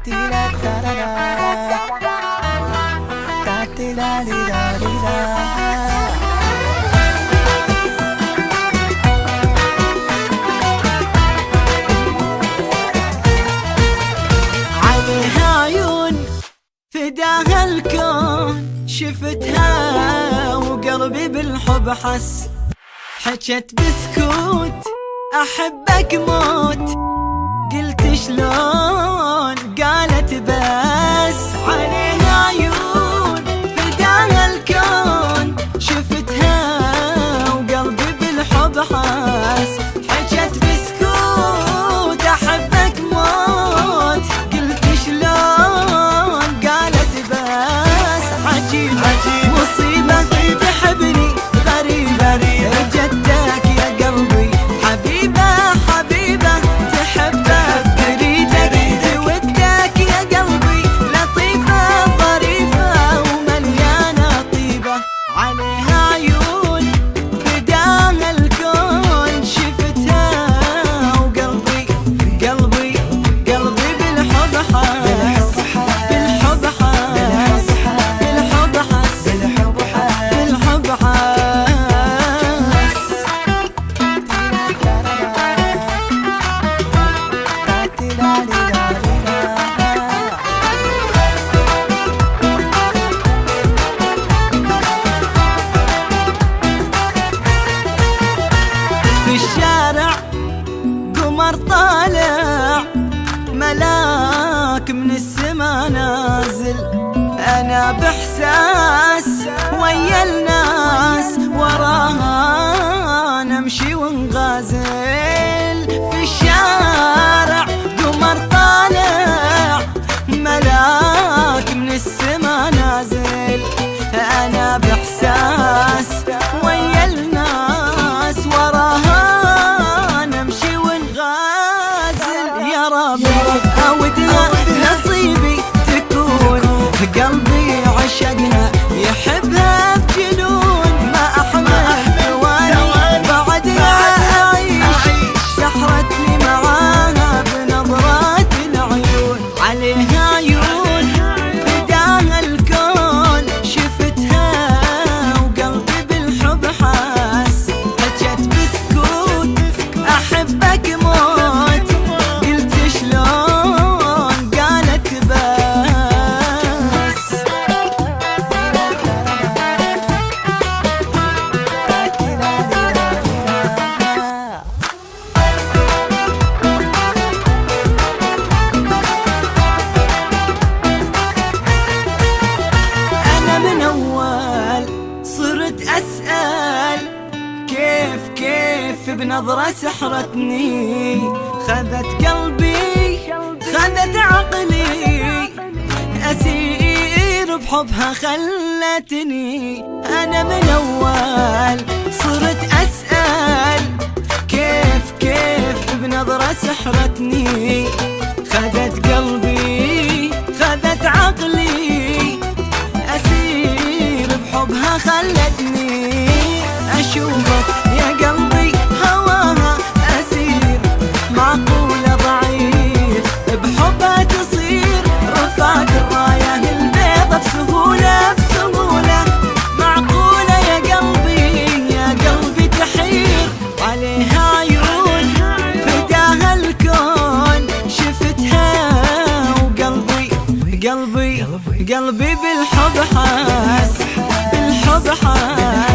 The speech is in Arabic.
عليها عيون فداها الكون، شفتها وقلبي بالحب حس، حجت بسكوت أحبك موت، قلت شلون قالت بس. عليها عيون فداها الكون، شفتها وقلبي بالحب حس، حجت بسكوت أحبك موت، قلت شلون قالت بس. عجيب مصيبة تحبني غريبة، جدك يا قلبي حبيبة حبيبة، تحبك تريدك تودك يا قلبي، لطيفة ظريفة ومليانة طيبة. عليها عيون فداها الكون، شفتها وقلبي قلبي قلبي بالحب حس، بالحب حس، بالحب حس، بالحب حس. في الشارع قمر طالع، ملاك من السما نازل، أنا بإحساس ويا الناس، وراها نمشي ونغازل. في الشارع قمر طالع، ملاك من السما نازل، أنا بإحساس ويا الناس، وراها نمشي ونغازل. يا رب أودها نصيبي تكون، قلبي عشقها يحبها بجنون، ما أحمل ثواني بعدها أعيش، سحرتني معاها بنظرات العيون. عليها عيون فداها الكون، شفتها وقلبي بالحب حس، حجت بسكوت أحبك موت، قلت شلون قالت بس. أنا من أول صرت أسأل، كيف بنظرة سحرتني، خذت قلبي خذت عقلي، أسير بحبها خلتني. أنا من أول صرت أسأل، كيف بنظرة سحرتني، خذت قلبي خذت عقلي، أسير بحبها خلتني. أشوفك يا قلبي هواها أسير، معقولة ضعيف بحبها تصير، رفعت الراية البيضة بسهولة بسهولة، معقولة يا قلبي تحير. عليها عيون فداها الكون، شفتها وقلبي قلبي بالحب حس، بالحب حس.